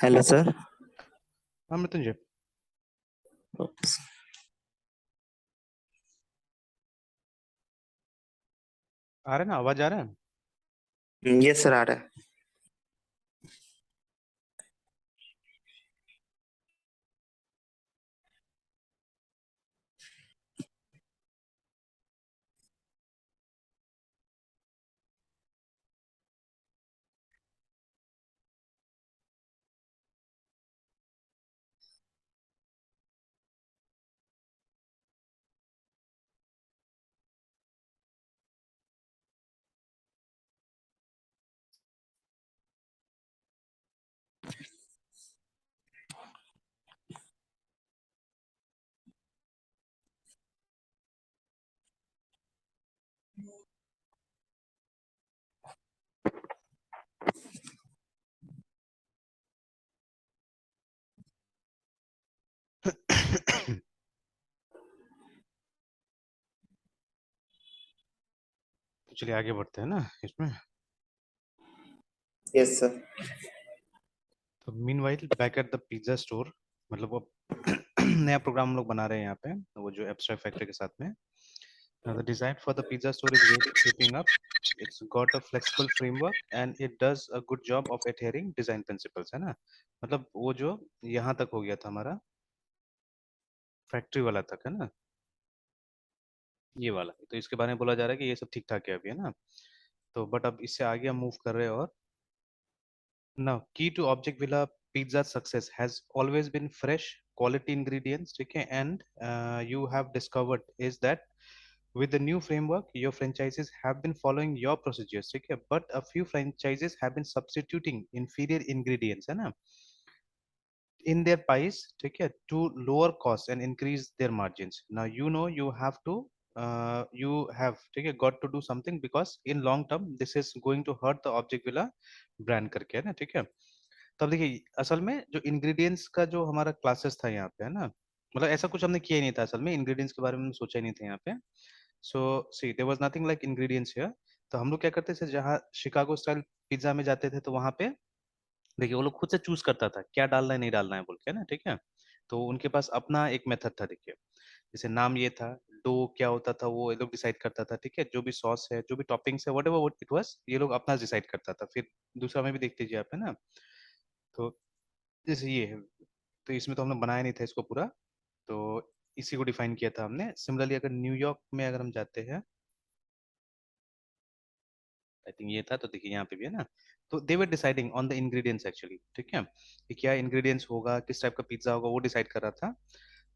Hello sir. हाँ मृत्युंजय, आ रहा है ना? आवाज आ रहा है? यस सर, आ रहा है। तो चलिए आगे बढ़ते हैं ना इसमें। Yes sir. तो meanwhile back at the pizza store, मतलब वो नया प्रोग्राम हम लोग बना रहे हैं यहाँ पे, वो जो एब्स्ट्रैक्ट फैक्ट्री के साथ में। Now the design for the pizza store is really shaping up. It's got a flexible framework and it does a good job of adhering design principles, है ना? मतलब वो जो यहाँ तक हो गया था हमारा, फैक्ट्री वाला तक, है ना? ये वाला, तो इसके बारे में बोला जा रहा है कि ये सब ठीक ठाक है अभी, है ना? तो बट अब इससे आगे हम मूव कर रहे हैं। और now, key to Object Villa Pizza's success has always been fresh, quality ingredients. Okay, and you have discovered is that with the new framework, your franchises have been following your procedures. Okay, but a few franchises have been substituting inferior ingredients, है ना, in their pies, okay, to lower costs and increase their margins. Now you have to you have okay, got to do something because in long term this is going to hurt the Object Villa brand करके, है ना? ठीक है। तब देखिए, असल में जो इंग्रेडिएंट्स का जो हमारा क्लासेस था यहाँ पे, है ना, मतलब ऐसा कुछ हमने किया ही नहीं था असल में, इंग्रेडिएंट्स के बारे में हमने सोचा ही नहीं था यहाँ पे। So see there was nothing like ingredients here. तो हम लोग क्या करते थे, जहाँ शिकागो स्टाइल पिज्जा में जाते थे तो वहाँ पे देखिए वो लोग खुद से चूज करता था क्या डालना है नहीं डालना है बोल के, ना, ठीक है। तो उनके पास अपना एक मेथड था, देखिए, जैसे नाम ये था, डो क्या होता था वो ये लोग डिसाइड करता था, ठीक है, जो भी सॉस है जो भी टॉपिंग्स है वट एवर इट वाज, ये लोग अपना डिसाइड करता था। फिर दूसरा में भी देख लीजिए आप, है ना। तो जैसे ये है, तो इसमें तो हमने बनाया नहीं था इसको पूरा, तो इसी को डिफाइन किया था हमने। सिमिलरली अगर न्यूयॉर्क में अगर हम जाते हैं, आई थिंक ये था, तो देखिए यहाँ पे भी है ना, तो they were deciding on the ingredients actually, ठीक है, कि क्या इंग्रेडिएंट्स होगा, किस टाइप का पिज्जा होगा, वो डिसाइड कर रहा था।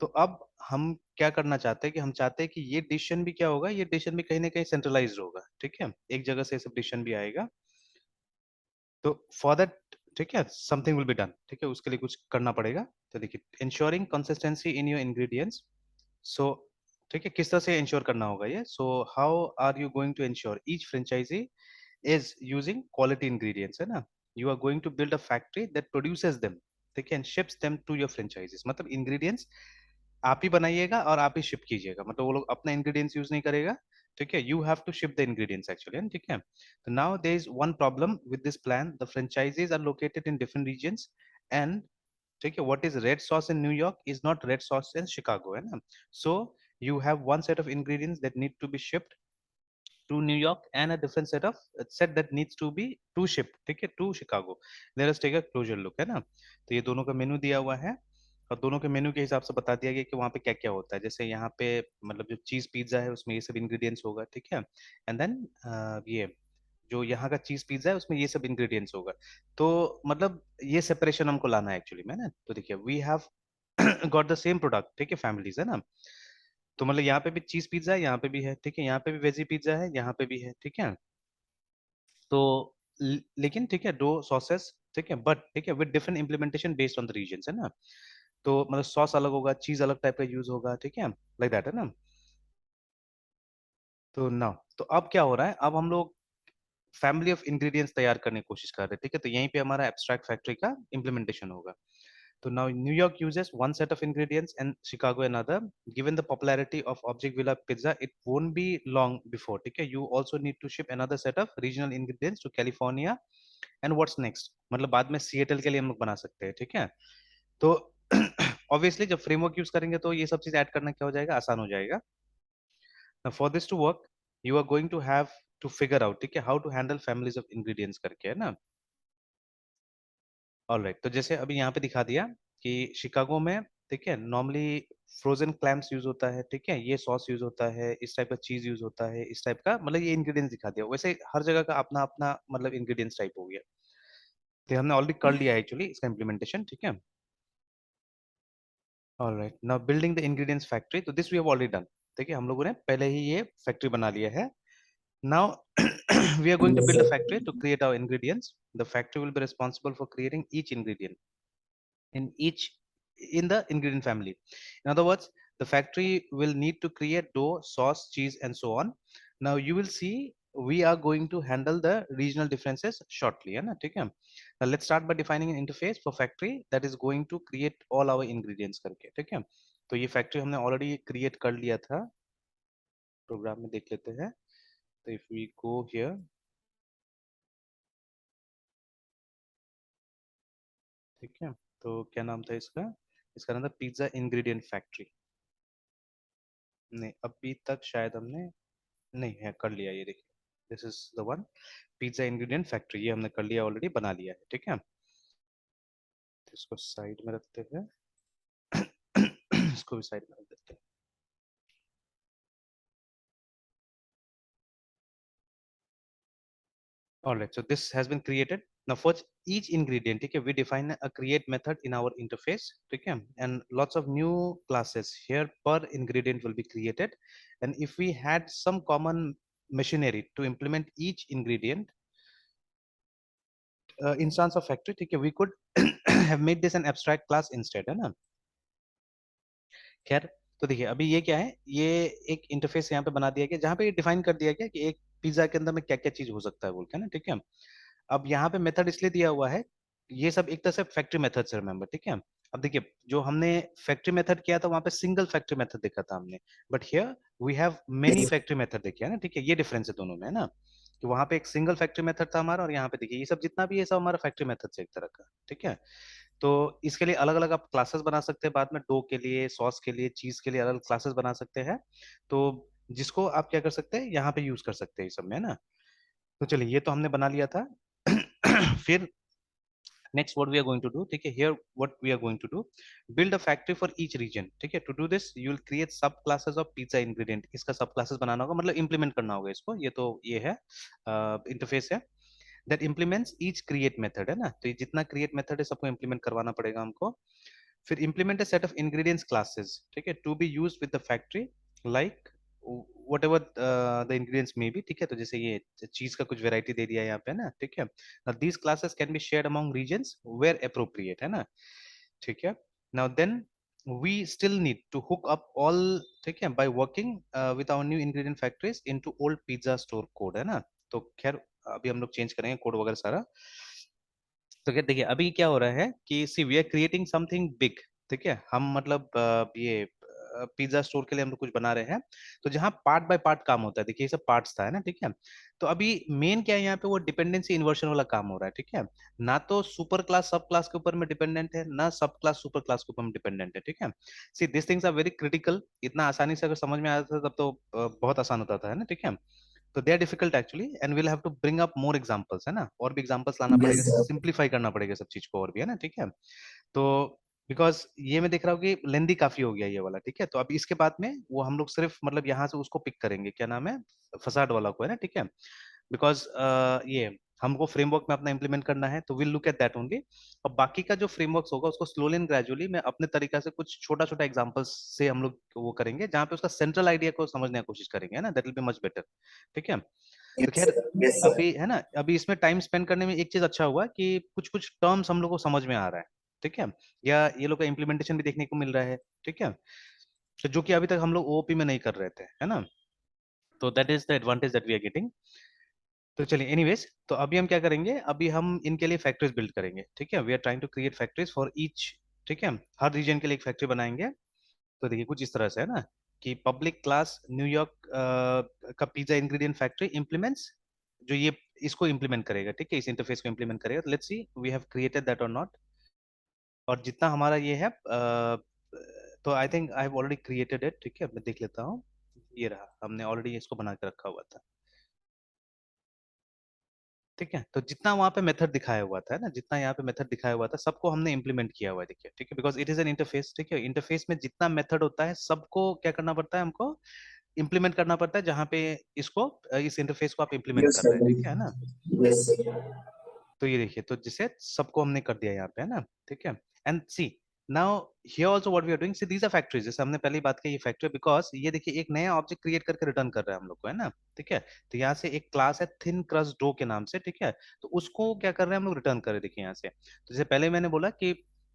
तो अब हम क्या करना चाहते हैं कि हम चाहते हैं कि ये डिसीजन भी क्या होगा, ये डिसीजन भी कहीं ना कहीं सेंट्रलाइज्ड होगा, ठीक है, एक जगह से सब डिसीजन भी आएगा। तो फॉर दैट, ठीक है, समथिंग विल बी डन, ठीक है, उसके लिए कुछ करना पड़ेगा। तो देखिए, ensuring consistency in your ingredients. So ठीक है, किस तरह से इंश्योर करना होगा ये, so how are you going to ensure each franchisee is using quality ingredients, है ना? You are going to build a factory that produces them, ठीक है, and ships them to your franchises। मतलब ingredients आप ही बनाइएगा और आप ही शिप कीजिएगा, मतलब वो लोग अपना इंग्रेडिएंट्स यूज नहीं करेगा, ठीक है, you have to ship the ingredients actually, ठीक है। तो now there is one problem with this plan, the franchisees are located in different regions and, ठीक है, what is red sauce in New York is not red sauce in Chicago, है ना। सो you have one set of ingredients that need to be shipped to New York and a different set that needs to be to ship, ठीक है, to Chicago। Let us take a closer look, है ना। तो ये दोनों का मेनू दिया हुआ है और दोनों के मेनू के हिसाब से बता दिया गया कि वहाँ पे क्या क्या होता है। जैसे यहाँ पे मतलब जो चीज पिज्जा है उसमें ये सब इंग्रेडिएंट्स होगा, ठीक है, एंड देन ये जो यहाँ का चीज पिज्जा है उसमें ये सब इंग्रेडिएंट्स होगा। तो मतलब ये सेपरेशन हमको लाना है एक्चुअली में ना। तो देखिए, we have got the same product, ठीक है, फैमिलीज, है ना। तो मतलब यहाँ पे भी चीज पिज्जा है, यहाँ पे भी है, ठीक है, यहाँ पे भी वेजी पिज्जा है, यहाँ पे भी है, ठीक है। तो लेकिन ठीक है, दो सॉसेस, ठीक है, बट ठीक है with different implementation based on the regions, है ना। तो मतलब सॉस अलग होगा, चीज अलग टाइप का यूज होगा, ठीक है, लाइक दैट, है ना। तो ना, तो अब क्या हो रहा है, अब हम लोग फैमिली ऑफ इंग्रेडिएंट्स तैयार करने की कोशिश कर रहे हैं, ठीक है। तो यहीं पे हमारा एब्स्ट्रैक्ट फैक्ट्री का इम्प्लीमेंटेशन होगा। So now New York uses one set of ingredients and Chicago another. Given the popularity of Object Villa pizza, it won't be long before, ठीक है, you also need to ship another set of regional ingredients to California and what's next, मतलब बाद में Seattle के लिए हम लोग बना सकते हैं, ठीक है। तो ऑब्वियसली जब फ्रेमवर्क यूज करेंगे तो ये सब चीज ऐड करना क्या हो जाएगा, आसान हो जाएगा। Now for this to work, you are going to have to figure out, ठीक है, how to handle families of ingredients करके, है ना। ऑलराइट, तो जैसे अभी यहाँ पे दिखा दिया कि शिकागो में, ठीक है, नॉर्मली फ्रोजन क्लैम्स यूज होता है, ठीक है, ये सॉस यूज होता है, इस टाइप का चीज यूज होता है, इस टाइप का, मतलब ये इंग्रेडिएंट्स दिखा दिया। वैसे हर जगह का अपना अपना मतलब इंग्रेडिएंट्स टाइप हो गया। तो हमने ऑलरेडी कर लिया है एक्चुअली इसका इम्प्लीमेंटेशन, ठीक है। Alright, now building the ingredients factory, तो this we have already done, ठीक है, हम लोगों ने पहले ही ये फैक्ट्री बना लिया है। Now we are going to Yes, build sir. a factory to create our ingredients. The factory will be responsible for creating each ingredient in the ingredient family. In other words, the factory will need to create dough, sauce, cheese, and so on. Now you will see we are going to handle the regional differences shortly, है ना, ठीक है। Now let's start by defining an interface for factory that is going to create all our ingredients करके, ठीक है। तो ये factory हमने already create कर लिया था, प्रोग्राम में देख लेते हैं। तो if we go here, ठीक है, तो क्या नाम था इसका, इसका नाम था पिज्जा इंग्रेडिएंट फैक्ट्री। नहीं, अभी तक शायद हमने नहीं है, कर लिया ये देखिए, this is the one, pizza ingredient factory, ये हमने कर लिया ऑलरेडी, बना लिया है, ठीक है। तो इसको साइड में रखते हैं। इसको भी साइड में रख देते हैं। Alright, so this has been created. Now for each ingredient, okay, we define a create method in our interface, okay, and lots of new classes here per ingredient will be created. And if we had some common machinery to implement each ingredient instance of factory, okay, we could have made this an abstract class instead, है ना। खैर, तो देखिए अभी ये क्या है, ये एक इंटरफेस यहाँ पे बना दिया गया जहाँ पे ये डिफाइन कर दिया गया कि एक पिज्जा के अंदर में क्या क्या चीज हो सकता है बोल के ना, ठीक है। अब यहाँ पे मेथड इसलिए दिया हुआ है, ये सब एक तरह से फैक्ट्री मेथड से, रिमेंबर, ठीक है। अब देखिए जो हमने फैक्ट्री मेथड किया था वहां पे सिंगल फैक्ट्री मेथड देखा था हमने, but here we have many Yes, factory method देखे है ना, ठीक है। ये डिफरेंस है दोनों में, है ना, कि वहां पे एक सिंगल फैक्ट्री मेथड था हमारा, और यहाँ पे देखिए ये सब जितना भी है सब हमारा फैक्ट्री मेथड से एक तरह का, ठीक है। तो इसके लिए अलग अलग आप क्लासेस बना सकते हैं, बाद में डो के लिए, सॉस के लिए, चीज के लिए अलग क्लासेस बना सकते हैं। तो जिसको आप क्या कर सकते हैं, यहाँ पे यूज कर सकते हैं इस सब में, है ना। तो चलिए ये तो हमने बना लिया था। फिर next what we are going to do, ठीक है, here what we are going to do, build a factory for each region, ठीक है। to do this you will create sub classes of pizza ingredient, इसका सब classes बनाना होगा, मतलब implement करना होगा इसको, ये तो ये है इंटरफेस है that implements each create method, है ना। तो ये जितना create method है सबको implement करवाना पड़ेगा हमको। फिर implement a set of ingredients classes, ठीक है, to be used with the factory like whatever the ingredients may be, ठीक है। तो जैसे ये चीज का कुछ वेराइटी दे दिया है यहाँ पे ना, ठीक है। now these classes can be shared among regions where appropriate, है ना, ठीक है। now then we still need to hook up all, ठीक है, by working with our new ingredient factories into old pizza store code, है ना। तो खैर अभी हम लोग चेंज करेंगे कोड वगैरह सारा। तो क्या देखिए अभी क्या हो रहा है कि see we are creating something big, ठीक है, हम मतलब ये पिज्जा स्टोर के लिए हम लोग कुछ बना रहे हैं। तो जहाँ पार्ट बाय पार्ट काम होता है, देखिए ये सब पार्ट्स था, है ना, ठीक है। तो अभी मेन क्या है यहाँ पे, वो डिपेंडेंसी इन्वर्शन वाला काम हो रहा है, ठीक है। ना तो सुपर क्लास सब क्लास के ऊपर में डिपेंडेंट है, ना सब क्लास सुपर क्लास के ऊपर में डिपेंडेंट है, ठीक है। See this things are very critical, इतना आसानी से अगर समझ में आता था तब तो बहुत आसान होता था, है ना, ठीक है। तो they are difficult actually and will have to bring up more examples, है ना, और भी एग्जांपल्स लाना पड़ेगा, yes, sir. सिंप्लीफाई करना पड़ेगा सब चीज को और भी, है ना, ठीक है। तो बिकॉज ये मैं देख रहा हूँ कि लेंदी काफी हो गया ये वाला, ठीक है। तो अभी इसके बाद में वो हम लोग सिर्फ मतलब यहाँ से उसको पिक करेंगे, क्या नाम है, फसाड वाला को, है ना, ठीक है। बिकॉज ये हमको फ्रेमवर्क में अपना इंप्लीमेंट करना है, तो will look at that only. और बाकी का जो फ्रेमवर्क होगा उसको स्लोली एंड ग्रेजुअली मैं अपने तरीका से कुछ छोटा छोटा एग्जांपल्स से हम लोग वो करेंगे, जहाँ पे उसका सेंट्रल आइडिया को समझने की कोशिश करेंगे, है ना, that will be much better, ठीक है। तो Yes, खैर sir. Yes, sir. अभी है ना, अभी इसमें टाइम स्पेंड करने में एक चीज अच्छा हुआ कि कुछ कुछ टर्म्स हम लोग को समझ में आ रहा है, ठीक है, या ये लोग का इम्प्लीमेंटेशन भी देखने को मिल रहा है, ठीक है। तो जो कि अभी तक हम लोग ओओपी में नहीं कर रहे थे, है ना। तो that is the advantage that we are getting. तो चलिए एनीवेज, तो अभी हम क्या करेंगे, अभी हम इनके लिए फैक्ट्रीज बिल्ड करेंगे, ठीक है। We are trying to create factories for each, ठीक है, हर रीजन के लिए एक फैक्ट्री बनाएंगे। तो देखिए कुछ इस तरह से है ना, कि पब्लिक क्लास न्यूयॉर्क का पिज्जा इंग्रेडिएंट फैक्ट्री इंप्लीमेंट्स जो ये इसको इम्प्लीमेंट करेगा, ठीक है, इस इंटरफेस को इम्प्लीमेंट करेगा। Let's see we have created that or not. और जितना हमारा ये है तो I think I have already created it, ठीक है, मैं देख लेता हूँ। ये रहा, हमने ऑलरेडी इसको बना के रखा हुआ था, ठीक है। तो जितना वहां पे मेथड दिखाया हुआ था ना, जितना यहाँ पे मेथड दिखाया हुआ था, सबको हमने इंप्लीमेंट किया हुआ है, देखिए, ठीक है, because it is an interface, ठीक है। इंटरफेस में जितना मेथड होता है सबको क्या करना पड़ता है, हमको इंप्लीमेंट करना पड़ता है, जहाँ पे इसको इस इंटरफेस को आप इंप्लीमेंट Yes, कर sir. रहे हैं, ठीक है ना। Yes, sir. तो ये देखिए, तो जिसे सबको हमने कर दिया यहाँ पे, है ना, ठीक है। And see now here also what we are doing, see these are factories, जैसे हमने पहले ही बात की, ये फैक्ट्री, बिकॉज ये देखिए एक नया ऑब्जेक्ट क्रिएट करके रिटर्न कर रहा है हम लोग को, है ना, ठीक है। तो यहाँ से एक क्लास है थिन क्रस्ट डो के नाम से, ठीक है। तो उसको क्या कर रहे हैं हम लोग, रिटर्न कर रहे हैं, देखिए यहाँ से। तो जैसे पहले मैंने बोला कि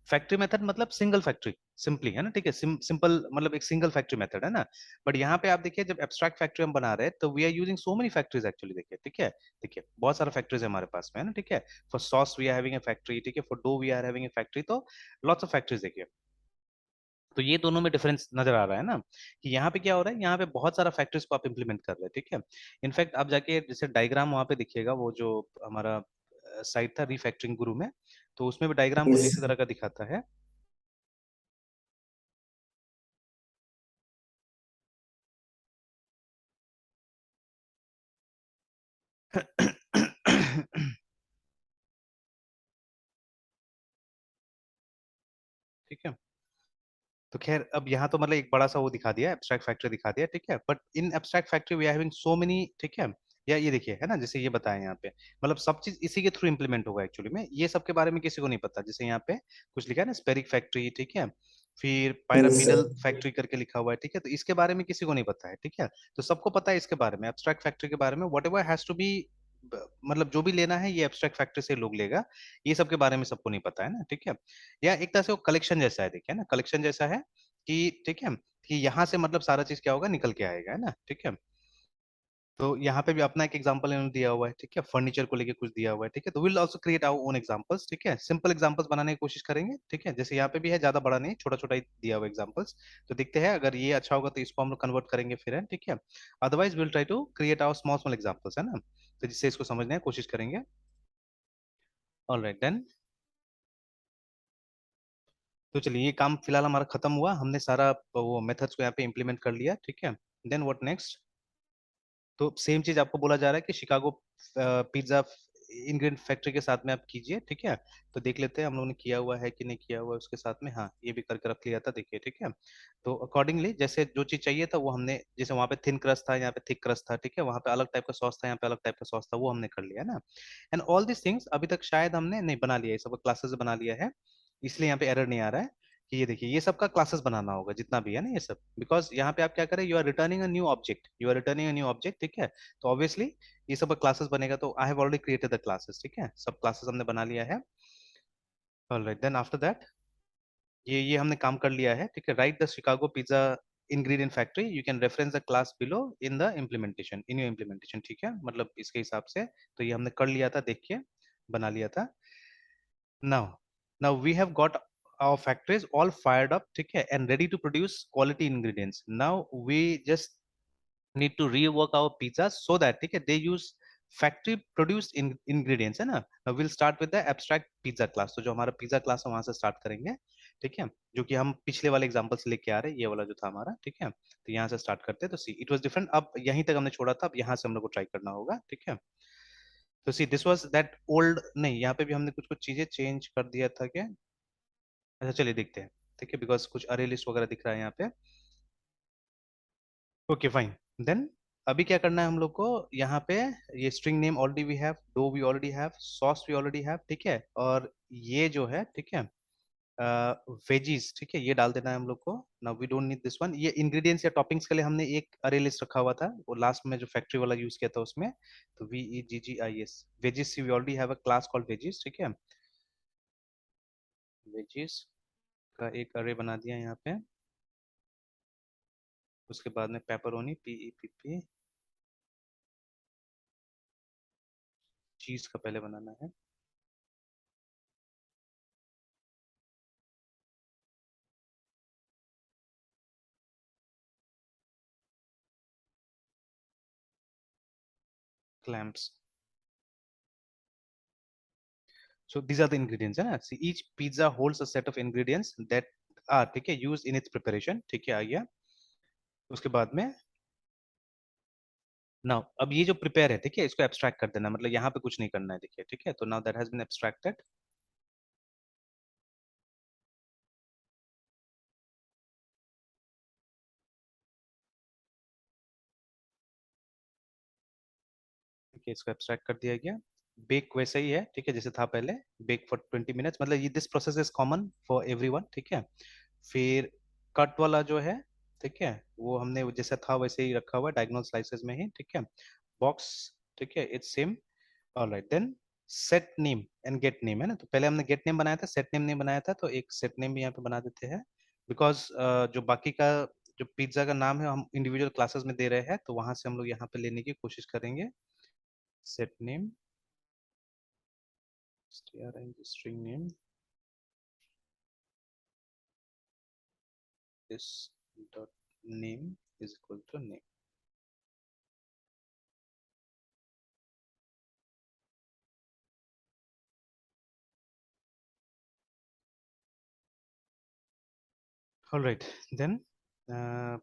फैक्ट्री मेथड मतलब सिंगल फैक्ट्री, सिंपली, है ना, ठीक है, सिंपल मतलब एक सिंगल फैक्ट्री मेथड, है ना। बट यहाँ पे आप देखिए, जब एब्स्ट्रैक्ट फैक्ट्री हम बना रहे हैं, तो we are using so many factories actually, देखिए, ठीक है। देखिए बहुत सारा फैक्ट्रीज है हमारे पास में, है ना, ठीक है। For sauce we are having a factory, ठीक है, for dough we are having a factory, तो लॉट्स ऑफ फैक्ट्रीज देखिए। तो ये दोनों में डिफरेंस नजर आ रहा है ना, कि यहाँ पे क्या हो रहा है, यहाँ पे बहुत सारा फैक्ट्रीज को आप इंप्लीमेंट कर रहे हैं, ठीक है। इनफैक्ट आप जाके जैसे डायग्राम वहाँ पे दिखिएगा, वो जो हमारा साइट था रिफैक्टरिंग गुरु में, तो उसमें भी डायग्राम कुछ Yes. इसी तरह का दिखाता है। ठीक है। तो खैर अब यहाँ तो मतलब एक बड़ा सा वो दिखा दिया, एब्स्ट्रैक्ट फैक्ट्री दिखा दिया, ठीक है। But in abstract factory we are having so many, ठीक है। या ये देखिए, है ना, जैसे ये बताया यहाँ पे, मतलब सब चीज इसी के थ्रू इंप्लीमेंट होगा एक्चुअली में, ये सब के बारे में किसी को नहीं पता। जैसे यहाँ पे कुछ लिखा है ना, स्पेरिक फैक्ट्री, ठीक है, फिर Yes, पायरामिडल sir. फैक्ट्री करके लिखा हुआ है, ठीक है। तो इसके बारे में किसी को नहीं पता है, ठीक है। तो सबको पता है इसके बारे में, एब्स्ट्रैक्ट फैक्ट्री के बारे में, whatever has to be, मतलब जो भी लेना है ये एब्स्ट्रैक्ट फैक्ट्री से लोग लेगा, ये सब के बारे में सबको नहीं पता है ना, ठीक है। या एक तरह से वो कलेक्शन जैसा है, देखिए ना, कलेक्शन जैसा है कि, ठीक है, कि यहाँ से मतलब सारा चीज क्या होगा, निकल के आएगा, है ना, ठीक है। तो यहाँ पे भी अपना एक एग्जांपल इन्होंने दिया हुआ है, ठीक है, फर्नीचर को लेके कुछ दिया हुआ है, ठीक है। तो will also create our own examples, ठीक है, सिंपल एग्जांपल्स बनाने की कोशिश करेंगे, ठीक है। जैसे यहाँ पे भी है, ज्यादा बड़ा नहीं, छोटा छोटा ही दिया हुआ एग्जांपल्स। तो देखते हैं, अगर ये अच्छा होगा तो इसको हम लोग कन्वर्ट करेंगे फिर, है, ठीक है। Otherwise will try to create our small small examples, है ना, तो जिससे इसको समझने की कोशिश करेंगे। ऑलराइट देन, तो चलिए ये काम फिलहाल हमारा खत्म हुआ, हमने सारा वो मेथड्स को यहाँ पे इम्प्लीमेंट कर लिया, ठीक है। Then what next. तो सेम चीज आपको बोला जा रहा है कि शिकागो पिज्जा इंग्रेडिएंट फैक्ट्री के साथ में आप कीजिए, ठीक है। तो देख लेते हैं हम लोगों ने किया हुआ है कि नहीं किया हुआ है उसके साथ में, हाँ ये भी करके रख लिया था, देखिए, ठीक है। तो अकॉर्डिंगली जैसे जो चीज चाहिए था वो हमने, जैसे वहाँ पे थिन क्रस्ट था, यहाँ पे थिक क्रस्ट था, ठीक है, वहाँ पे अलग टाइप का सॉस था, यहाँ पे अलग टाइप का सॉस था, वो हमने कर लिया ना। एंड ऑल दिस थिंग्स अभी तक शायद हमने नहीं बना लिया, ये सब क्लासेस बना लिया है, इसलिए यहाँ पे एरर नहीं आ रहा है। कि ये देखिए, ये सब का क्लासेस बनाना होगा जितना भी है ना ये सब, बिकॉज यहाँ पे आप क्या करें, you are returning a new object, you are returning a new object, ठीक है। तो ऑब्वियसली ये सब क्लासेस बनेगा, तो I have already created the classes, ठीक है, सब क्लासेस हमने बना लिया है। ऑलराइट देन आफ्टर दैट, ये हमने काम कर लिया है, ठीक है। Right the Chicago pizza ingredient factory, you can reference the class below in the implementation, in your implementation, ठीक है, मतलब इसके हिसाब से। तो ये हमने कर लिया था, देखिए, बना लिया था। Now we have got our factories all fired up, ठीक है, and ready to produce quality ingredients. Now we just need to rework our pizzas so that, ठीक है, they use factory produced ingredients, है ना। Now we'll start with the abstract pizza class, तो जो हमारा pizza class है वहां से स्टार्ट करेंगे, ठीक है, जो कि हम पिछले वाले एग्जांपल से लेके आ रहे हैं, ये वाला जो था हमारा, ठीक है। तो यहाँ से स्टार्ट करते हैं, तो सी इट वाज डिफरेंट, अब यहीं तक हमने छोड़ा था, अब यहाँ से हम लोग को ट्राई करना होगा, ठीक है। तो see this was that old, नहीं यहाँ पे भी हमने कुछ कुछ चीजें चेंज कर दिया था क्या। अच्छा चलिए देखते हैं, ठीक है, बिकॉज कुछ अरे लिस्ट वगैरह दिख रहा है यहाँ पे। ओके फाइन, देन अभी क्या करना है हम लोग को, यहाँ पे ये string name already we have, do we already have, sauce we already have, ठीक है। और ये जो है, ठीक है, वेजीज, ठीक है, ये डाल देना है हम लोग को। Now we don't need this one, ये इंग्रेडिएंट्स या टॉपिंग्स के लिए हमने एक अरे लिस्ट रखा हुआ था, वो लास्ट में जो फैक्ट्री वाला यूज किया था उसमें। तो VEGGIS, veggies, we already have a class called veggies, ठीक है। वेजीज का एक अरे बना दिया यहाँ पे। उसके बाद में पेपरोनी, PEPP, चीज का पहले बनाना है। Clamps, So these are the ingredients है ना. See, each pizza holds a set of ingredients that are, ठीक है, used in its preparation. ठीक है, आ गया. उसके बाद में नाउ अब ये जो प्रिपेयर है, ठीक है, इसको एब्स्ट्रैक्ट कर देना, मतलब यहाँ पे कुछ नहीं करना है, देखिए, ठीक है. तो now that has been abstracted. ठीक है, इसको एब्स्ट्रैक्ट कर दिया गया. बेक वैसे ही है, ठीक है, जैसे था पहले. बेक फॉर 20 मिनट्स, मतलब ये this process is common for everyone, ठीक है. फिर कट वाला जो है, ठीक है, वो हमने जैसा था वैसे ही रखा हुआ है, डायगोनल स्लाइसेस में ही, ठीक है. बॉक्स, ठीक है, it's same. Alright then, set name and get name है ना. तो पहले हमने गेट नेम बनाया था, सेट नेम नहीं बनाया था, तो एक सेट नेम भी यहाँ पे बना देते हैं. बिकॉज जो बाकी का जो पिज्जा का नाम है हम इंडिविजुअल क्लासेस में दे रहे हैं, तो वहां से हम लोग यहाँ पे लेने की कोशिश करेंगे. Set name, string name is dot name is equal to name. All right, then uh,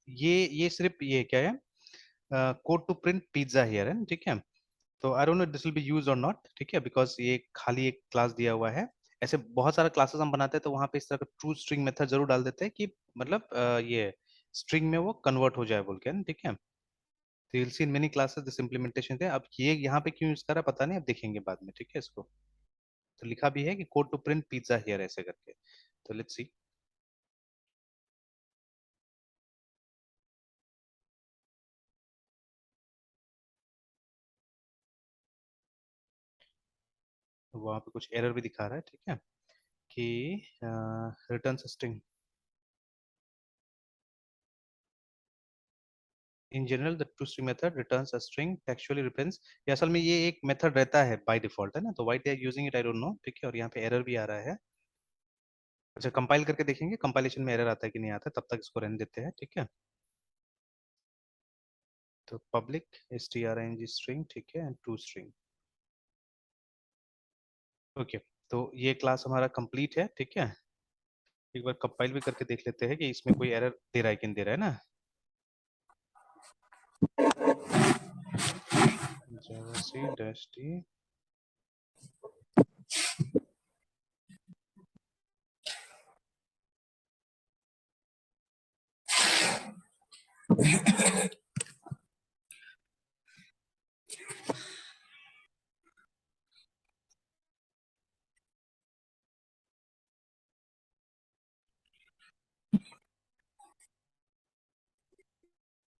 ये सिर्फ ये क्या है, code to print pizza here है, ठीक है. तो I don't know this will be use or not, ठीक है, बिकॉज ये खाली एक क्लास दिया हुआ है. ऐसे बहुत सारा क्लासेस हम बनाते हैं, तो वहां पे इस तरह का ट्रू स्ट्रिंग मेथड जरूर डाल देते हैं कि मतलब ये स्ट्रिंग में वो कन्वर्ट हो जाए बोल के ना, ठीक है. तो you'll see in many classes this implementation है. अब ये यहाँ पे क्यों यूज करा पता नहीं, अब देखेंगे बाद में, ठीक है. इसको तो लिखा भी है कि code to print pizza here ऐसे करके. तो लेट्स सी. वहां पे कुछ एरर भी दिखा रहा है, ठीक है, कि return string in general the to string method returns a string textually represents. ये असल में ये एक मेथड रहता है बाय डिफॉल्ट है ना, तो why they are using it I don't know, ठीक है. और यहाँ पे एरर भी आ रहा है. अच्छा, कंपाइल करके देखेंगे कंपाइलेशन में एरर आता है कि नहीं आता, तब तक इसको रहने देते हैं, ठीक है. तो पब्लिक string स्ट्रिंग, ठीक है, एंड टू स्ट्रिंग. ओके, तो ये क्लास हमारा कंप्लीट है, ठीक है. एक बार कंपाइल भी करके देख लेते हैं कि इसमें कोई एरर दे रहा है कि नहीं दे रहा है ना. Java dash T.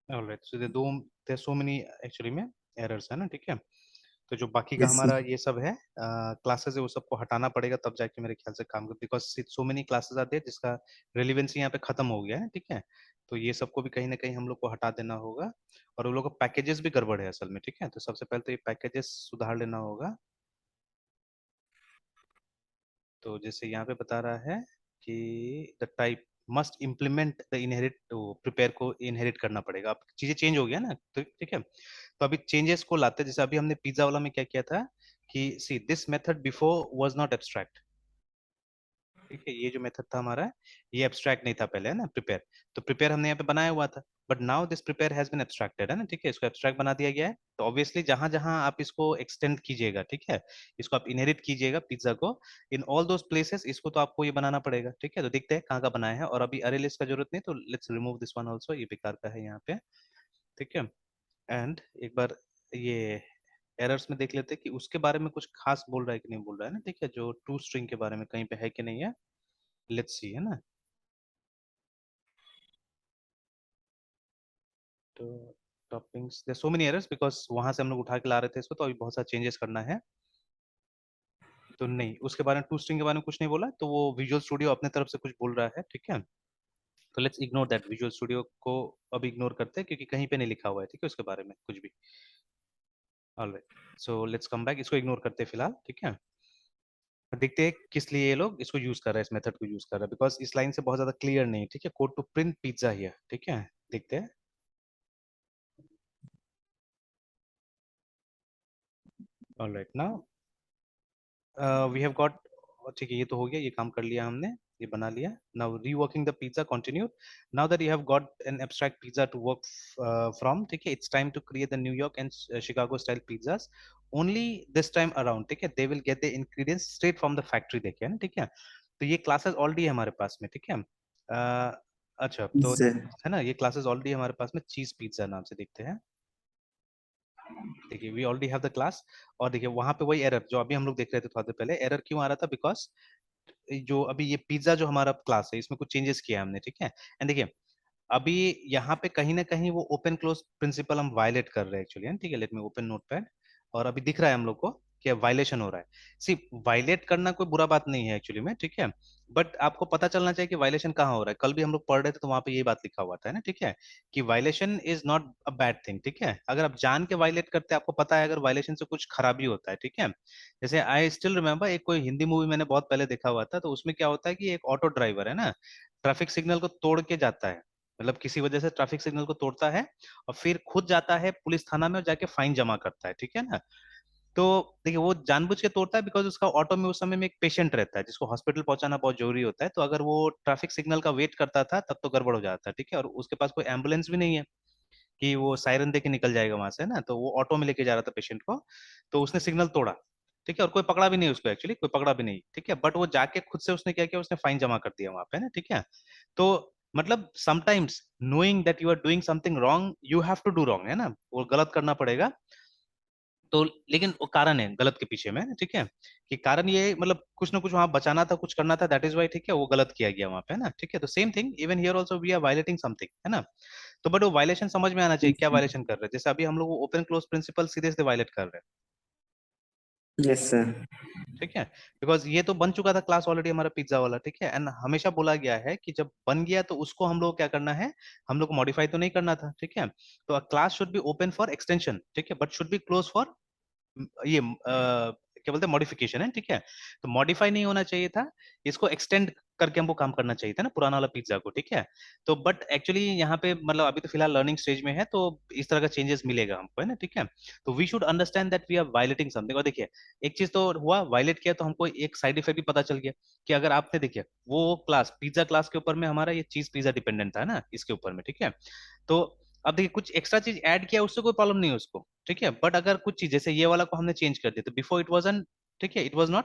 Alright, so there so many actually में एरर्स है ना, ठीक है. तो जो बाकी का Yes, sir. हमारा ये सब है क्लासेस है, वो सबको हटाना पड़ेगा, तब जाके मेरे ख्याल से काम कर, बिकॉज सो मेनी क्लासेस आते हैं जिसका रेलिवेंसी यहाँ पे खत्म हो गया है, ठीक है. तो ये सबको भी कहीं ना कहीं हम लोग को हटा देना होगा. और उन लोगों का पैकेजेस भी गड़बड़ है असल में, ठीक है. तो सबसे पहले तो ये पैकेजेस सुधार लेना होगा. तो जैसे यहाँ पे बता रहा है कि the type must implement the inherit, prepare को इनहेरिट करना पड़ेगा. अब चीजें चेंज हो गया ना, तो ठीक है. तो अभी चेंजेस को लाते हैं. जैसे अभी हमने पिज्जा वाला में क्या किया था कि see this method before was not abstract, ठीक है. ये जो मेथड था हमारा, ये एब्स्ट्रैक्ट नहीं था पहले, है ना, प्रिपेयर. तो प्रिपेयर हमने यहाँ पे बनाया हुआ था, but now this prepare has been abstracted, है ना, ठीक है. इसको एब्स्ट्रैक्ट बना दिया गया है. तो ऑब्वियसली जहां जहां आप इसको एक्सटेंड कीजिएगा, ठीक है, इसको आप इनहेरिट कीजिएगा पिज्जा को, इन ऑल दोस प्लेसेस इसको तो आपको ये बनाना पड़ेगा, ठीक है. तो देखते हैं कहाँ का बनाया है. और अभी अरे लिस्ट का जरूरत नहीं, तो let's remove this one also, ये बेकार का है यहाँ पे, ठीक है. एंड एक बार ये एरर्स में देख लेते हैं कि उसके बारे में कुछ खास बोल रहा है कि नहीं बोल रहा है ना, ठीक है. जो टू स्ट्रिंग के बारे में कहीं पे है कि नहीं है, लेट्स सी, है ना. तो toppings there so many errors because वहां से हम लोग उठा के ला रहे थे इसको, तो अभी बहुत सारा चेंजेस करना है. तो नहीं, उसके बारे में टू स्ट्रिंग के बारे में कुछ नहीं बोला, तो वो विजुअल स्टूडियो अपने तरफ से कुछ बोल रहा है, ठीक है. तो let's ignore that. Visual studio को अब इग्नोर करते हैं क्योंकि कहीं पे नहीं लिखा हुआ है, ठीक है, उसके बारे में कुछ भी. Alright, so let's come back. इसको इग्नोर करते हैं फिलहाल, ठीक है. देखते हैं किस लिए ये लोग इसको यूज कर रहे हैं, इस मेथड को यूज कर रहे हैं, बिकॉज इस लाइन से बहुत ज्यादा क्लियर नहीं, ठीक है. Code to print pizza here, ठीक है. देखते हैं. Alright, now we have got, ठीक है, ये तो हो गया, ये काम कर लिया हमने, ये बना लिया. Now reworking the pizza continue. Now that you have got an abstract pizza to work from, ठीक है, it's time to create the New York and Chicago style pizzas. Only this time around, ठीक है, they will get the ingredients straight from the factory, देखिए ना, ठीक है. तो ये क्लासेस ऑलरेडी है हमारे पास में, ठीक है. अच्छा, तो सर. है ना, ये क्लासेस ऑलरेडी हमारे पास में, चीज पिज्जा नाम से देखते हैं. देखिए we already have the class. और देखिए वहां पे वही एरर जो अभी हम लोग देख रहे थे थोड़ा देर पहले, एरर क्यों आ रहा था, बिकॉज जो अभी ये पिज्जा जो हमारा क्लास है इसमें कुछ चेंजेस किया हमने, ठीक है. एंड देखिए अभी यहाँ पे कहीं ना कहीं वो ओपन क्लोज प्रिंसिपल हम वायलेट कर रहे हैं एक्चुअली, ठीक है. Let me open notepad. और अभी दिख रहा है हम लोग को कि वायलेशन हो रहा है. सी, वायलेट करना कोई बुरा बात नहीं है एक्चुअली में, ठीक है. बट आपको पता चलना चाहिए कि वायलेशन कहाँ हो रहा है. कल भी हम लोग पढ़ रहे थे तो वहां पे ये बात लिखा हुआ था, है ना, ठीक है, कि violation is not a bad thing, ठीक है. अगर आप जान के वायलेट करते हैं, आपको पता है अगर वायलेशन से कुछ खराबी होता है, ठीक है. जैसे आई स्टिल रिमेम्बर, एक कोई हिंदी मूवी मैंने बहुत पहले देखा हुआ था, तो उसमें क्या होता है कि एक ऑटो ड्राइवर है ना, ट्रैफिक सिग्नल को तोड़ के जाता है, मतलब किसी वजह से ट्रैफिक सिग्नल को तोड़ता है, और फिर खुद जाता है पुलिस थाना में और जाके फाइन जमा करता है, ठीक है ना. तो देखिए वो जानबूझ के तोड़ता है बिकॉज उसका ऑटो में उस समय में एक पेशेंट रहता है जिसको हॉस्पिटल पहुंचाना बहुत जरूरी होता है. तो अगर वो ट्रैफिक सिग्नल का वेट करता था तब तो गड़बड़ हो जाता है, ठीक है. और उसके पास कोई एम्बुलेंस भी नहीं है कि वो सायरन दे के निकल जाएगा वहां से ना, तो वो ऑटो में लेके जा रहा था पेशेंट को. तो उसने सिग्नल तोड़ा, ठीक है, और कोई पकड़ा भी नहीं उसको, एक्चुअली कोई पकड़ा भी नहीं, ठीक है. बट वो जाके खुद से उसने क्या किया, उसने फाइन जमा कर दिया वहां पे ना, ठीक है. तो मतलब sometimes knowing that you are doing something wrong, you have to do wrong, है ना, वो गलत करना पड़ेगा. तो लेकिन वो कारण है गलत के पीछे में, ठीक है, कि कारण ये मतलब कुछ ना कुछ वहां बचाना था, कुछ करना था, दैट इज वाई, ठीक है, वो गलत किया गया वहां पे, है ना, ठीक है. तो same thing even here also we are violating something, है ना. तो बट वो वायलेशन समझ में आना चाहिए क्या वायलेशन कर रहे हैं. जैसे अभी हम लोग ओपन क्लोज प्रिंसिपल सीधे से वायलेट कर रहे हैं, यस सर. ठीक है. बिकॉज ये तो बन चुका था क्लास ऑलरेडी हमारा पिज्जा वाला, ठीक है. एंड हमेशा बोला गया है कि जब बन गया तो उसको हम लोग क्या करना है, हम लोग को मॉडिफाई तो नहीं करना था, ठीक है. तो class should be open for extension, ठीक है, but should be close for ये क्या बोलते हैं, मॉडिफिकेशन, है, ठीक है. तो मॉडिफाई नहीं होना चाहिए था, इसको एक्सटेंड करके हमको काम करना चाहिए था ना पुराना वाला पिज्जा को, ठीक है. तो बट एक्चुअली यहाँ पे मतलब अभी तो फिलहाल लर्निंग स्टेज में है, तो इस तरह का चेंजेस मिलेगा हमको, है ना, ठीक है. तो we should understand that we are violating something. और देखिए एक चीज तो हुआ, वायलेट किया तो हमको एक साइड इफेक्ट भी पता चल गया कि अगर आपने देखिए वो क्लास पिज्जा क्लास के ऊपर में हमारा ये चीज पिज्जा डिपेंडेंट था ना इसके ऊपर में, ठीक है. तो अब देखिए कुछ एक्स्ट्रा चीज ऐड किया उससे कोई प्रॉब्लम नहीं है उसको, ठीक है. बट अगर कुछ चीज जैसे ये वाला को हमने चेंज कर दिया तो बिफोर इट वाज एन, ठीक है, इट वाज नॉट.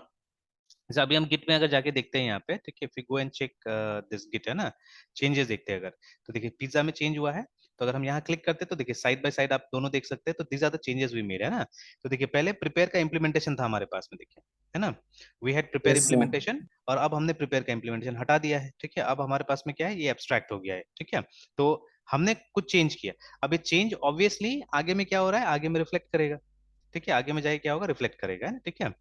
जैसे अभी हम गिट में अगर जाके देखते हैं यहाँ पे, ठीक है, if you go and check this git, है ना, चेंजेस देखते हैं अगर, तो देखिए पिज्जा में चेंज हुआ है. तो अगर हम यहाँ क्लिक करते हैं तो देखिए साइड बाय साइड आप दोनों देख सकते हैं. तो these are the changes we made, है ना. तो देखिए पहले प्रिपेयर का इम्प्लीमेंटेशन था हमारे पास में, देखिए, है ना, we had prepare yes sir. Implementation, और अब हमने प्रिपेयर का इम्प्लीमेंटेशन हटा दिया है, ठीक है. अब हमारे पास में क्या है, ये एब्स्ट्रैक्ट हो गया है, ठीक है. तो हमने कुछ चेंज किया. अब ये चेंज ऑब्वियसली आगे में क्या हो रहा है, आगे में रिफ्लेक्ट करेगा, ठीक है, आगे में जाके क्या होगा, रिफ्लेक्ट करेगा, है ना, ठीक है.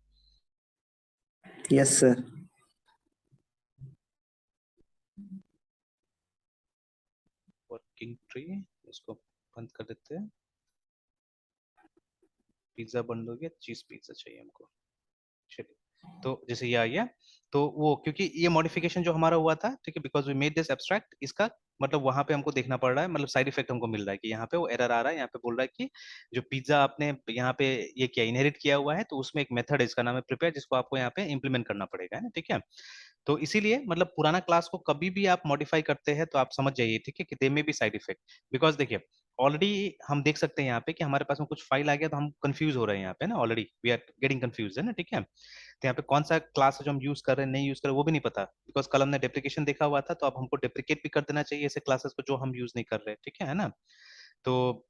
Yes sir. वर्किंग ट्री, इसको बंद कर देते हैं. पिज्जा बंद हो गया, चीज पिज्जा चाहिए हमको. चलिए, तो जैसे ये आ गया, तो वो क्योंकि ये मॉडिफिकेशन जो हमारा हुआ था, ठीक है, because we made this abstract, इसका मतलब वहां पे हमको देखना पड़ रहा है, मतलब साइड इफेक्ट हमको मिल रहा है कि यहाँ पे वो एरर आ रहा है. यहाँ पे बोल रहा है कि जो पिज्जा आपने यहाँ पे ये क्या इनहेरिट किया हुआ है, तो उसमें एक मेथड है, इसका नाम है प्रिपेयर, जिसको आपको यहाँ पे इंप्लीमेंट करना पड़ेगा, है ना, ठीक है. तो इसीलिए मतलब पुराना क्लास को कभी भी आप मॉडिफाई करते हैं तो आप समझ जाइए, ठीक है, कि दे में भी साइड इफेक्ट. बिकॉज देखिए ऑलरेडी हम देख सकते हैं यहाँ पे कि हमारे पास में कुछ फाइल आ गया, तो हम कंफ्यूज हो रहे हैं यहाँ पे ना, already we are getting confuse, है ना, ठीक है. तो यहाँ पे कौन सा क्लास है जो हम यूज कर रहे हैं, नहीं यूज कर रहे हैं, वो भी नहीं पता, बिकॉज कल हमने डेप्रिकेशन देखा हुआ था, तो अब हमको डेप्रिकेट भी कर देना चाहिए ऐसे क्लासेस को जो हम यूज नहीं कर रहे, ठीक है ना. तो